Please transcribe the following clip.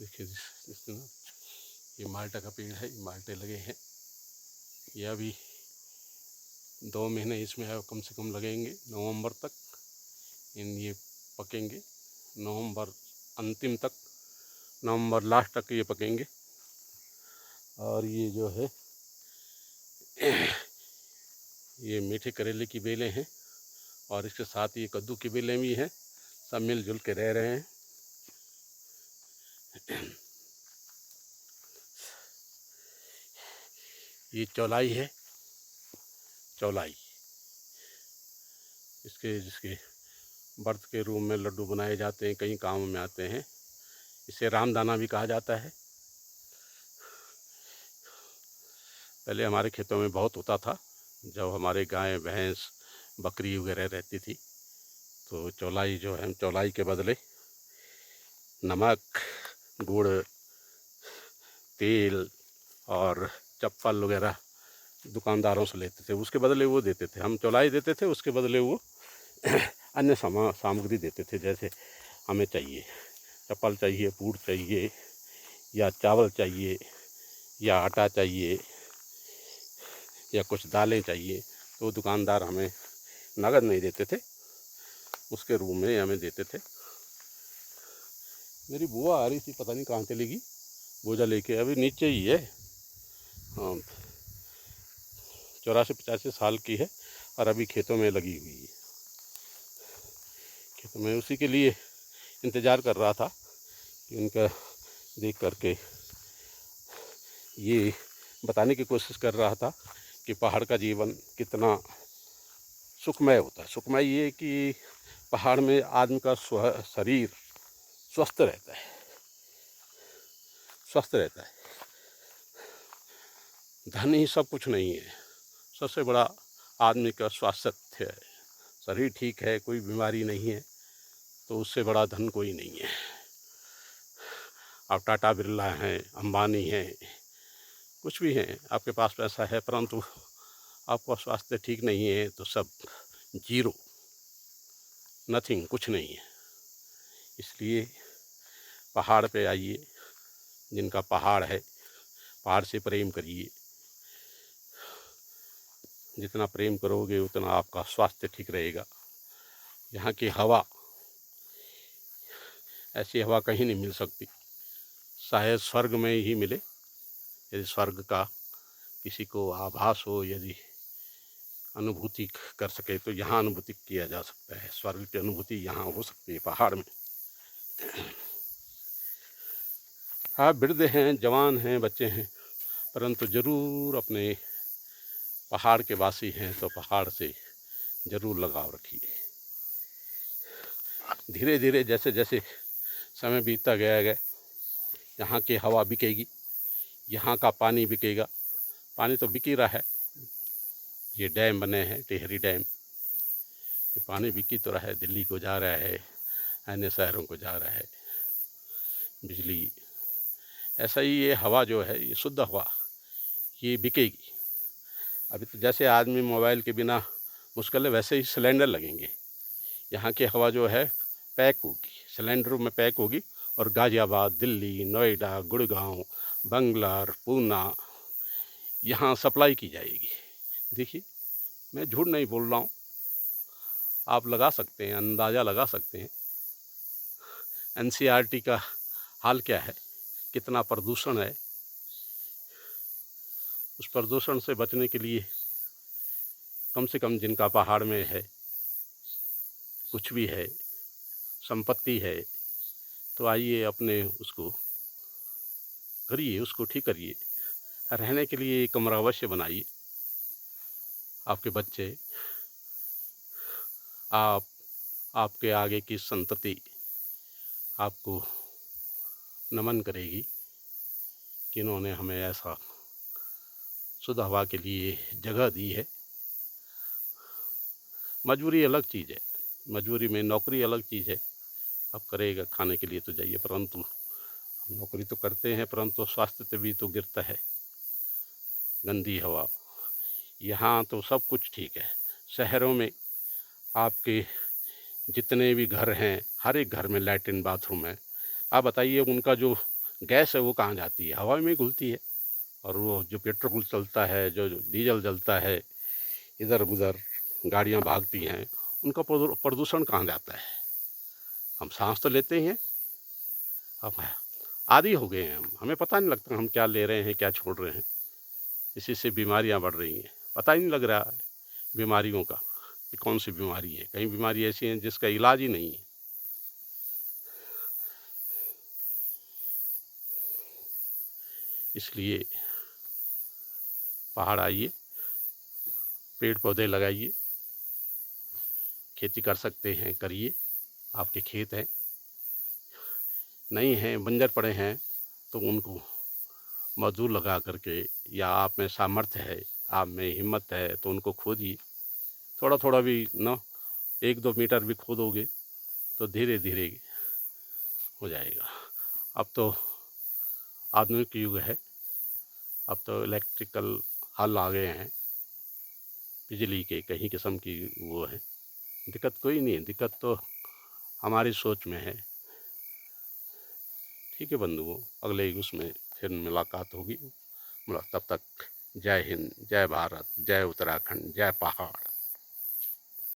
देखिए ये माल्टा का पेड़ है, ये माल्टे लगे हैं। ये अभी 2 महीने इसमें कम से कम लगेंगे, नवंबर तक ये पकेंगे। नवंबर अंतिम तक, नवंबर लास्ट तक ये पकेंगे। और ये जो है ये मीठे करेले की बेलें हैं और इसके साथ ये कद्दू की बेलें भी हैं। सब मिलजुल के रह रहे हैं। ये चौलाई है, चौलाई जिसके व्रत के रूप में लड्डू बनाए जाते हैं, कई कामों में आते हैं। इसे रामदाना भी कहा जाता है। पहले हमारे खेतों में बहुत होता था, जब हमारे गाय भैंस बकरी वगैरह रहती थी। तो चौलाई जो है, हम चौलाई के बदले नमक, गुड़, तेल और चप्पल वगैरह दुकानदारों से लेते थे। उसके बदले वो देते थे, हम चौलाई देते थे, उसके बदले वो अन्य सामग्री देते थे। जैसे हमें चाहिए चप्पल चाहिए, पूड़ चाहिए, या चावल चाहिए, या आटा चाहिए, या कुछ दालें चाहिए, तो दुकानदार हमें नगद नहीं देते थे, उसके रूप में हमें देते थे। मेरी बुआ आ रही थी, पता नहीं कहाँ चली गई, बोझा लेके। अभी नीचे ही है, हाँ, 84-85 साल की है और अभी खेतों में लगी हुई है। खेतों में उसी के लिए इंतज़ार कर रहा था कि उनका देख करके ये बताने की कोशिश कर रहा था कि पहाड़ का जीवन कितना सुखमय होता है। सुखमय ये कि पहाड़ में आदमी का शरीर स्वस्थ रहता है, स्वस्थ रहता है। धन ही सब कुछ नहीं है, सबसे बड़ा आदमी का स्वास्थ्य है। शरीर ठीक है, कोई बीमारी नहीं है, तो उससे बड़ा धन कोई नहीं है। आप टाटा बिरला हैं, अंबानी हैं, कुछ भी हैं, आपके पास पैसा है, परंतु आपका स्वास्थ्य ठीक नहीं है तो सब जीरो, नथिंग, कुछ नहीं है। इसलिए पहाड़ पे आइए, जिनका पहाड़ है, पहाड़ से प्रेम करिए। जितना प्रेम करोगे उतना आपका स्वास्थ्य ठीक रहेगा। यहाँ की हवा, ऐसी हवा कहीं नहीं मिल सकती, शायद स्वर्ग में ही मिले। यदि स्वर्ग का किसी को आभास हो, यदि अनुभूति कर सके, तो यहाँ अनुभूति किया जा सकता है। स्वर्ग की अनुभूति यहाँ हो सकती है, पहाड़ में। आप वृद्ध हैं, जवान हैं, बच्चे हैं, परंतु ज़रूर अपने पहाड़ के वासी हैं तो पहाड़ से ज़रूर लगाव रखिए। धीरे धीरे जैसे जैसे समय बीतता गया, यहाँ की हवा बिकेगी, यहाँ का पानी बिकेगा। पानी तो बिक ही रहा है, ये डैम बने हैं, टिहरी डैम, ये पानी बिक ही तो रहा है, दिल्ली को जा रहा है, अन्य शहरों को जा रहा है बिजली। ऐसा ही ये हवा जो है, ये शुद्ध हवा, ये बिकेगी। अभी तो जैसे आदमी मोबाइल के बिना मुश्किल है, वैसे ही सिलेंडर लगेंगे। यहाँ की हवा जो है पैक होगी, सिलेंडरों में पैक होगी, और गाज़ियाबाद, दिल्ली, नोएडा, गुड़गांव, बंगलोर, पूना, यहाँ सप्लाई की जाएगी। देखिए, मैं झूठ नहीं बोल रहा हूँ, आप लगा सकते हैं, अंदाज़ा लगा सकते हैं एनसीईआरटी का हाल क्या है, कितना प्रदूषण है। उस प्रदूषण से बचने के लिए कम से कम जिनका पहाड़ में है, कुछ भी है, संपत्ति है, तो आइए अपने उसको करिए, उसको ठीक करिए। रहने के लिए एक कमरा अवश्य बनाइए। आपके बच्चे, आप, आपके आगे की संतति आपको नमन करेगी कि इन्होंने हमें ऐसा शुद्ध हवा के लिए जगह दी है। मजबूरी अलग चीज़ है, मजबूरी में नौकरी अलग चीज़ है। आप करेगा खाने के लिए तो जाइए, परंतु हम नौकरी तो करते हैं, परंतु स्वास्थ्य पे भी तो गिरता है। गंदी हवा, यहाँ तो सब कुछ ठीक है। शहरों में आपके जितने भी घर हैं, हर एक घर में लैट्रिन बाथरूम है। आप बताइए, उनका जो गैस है वो कहाँ जाती है? हवा में घुलती है। और वो जो पेट्रोल चलता है, जो डीजल जलता है, इधर उधर गाड़ियाँ भागती हैं, उनका प्रदूषण कहाँ जाता है? हम सांस तो लेते ही हैं। अब आदी हो गए हैं हम, हमें पता नहीं लगता हम क्या ले रहे हैं, क्या छोड़ रहे हैं। इसी से बीमारियां बढ़ रही हैं, पता ही नहीं लग रहा है बीमारियों का कि कौन सी बीमारी है। कई बीमारी ऐसी हैं जिसका इलाज ही नहीं है। इसलिए पहाड़ आइए, पेड़ पौधे लगाइए, खेती कर सकते हैं करिए। आपके खेत हैं, नहीं हैं, बंजर पड़े हैं, तो उनको मजदूर लगा करके, या आप में सामर्थ्य है, आप में हिम्मत है, तो उनको खोदिए। थोड़ा थोड़ा भी ना, 1-2 मीटर भी खोदोगे तो धीरे धीरे हो जाएगा। अब तो आधुनिक युग है, अब तो इलेक्ट्रिकल हल आ गए हैं, बिजली के कहीं किस्म की वो है। दिक्कत कोई नहीं है, दिक्कत तो हमारी सोच में है। ठीक है बंधुओं, अगले उसमें फिर मुलाकात होगी। तब तक जय हिंद, जय भारत, जय उत्तराखंड, जय पहाड़।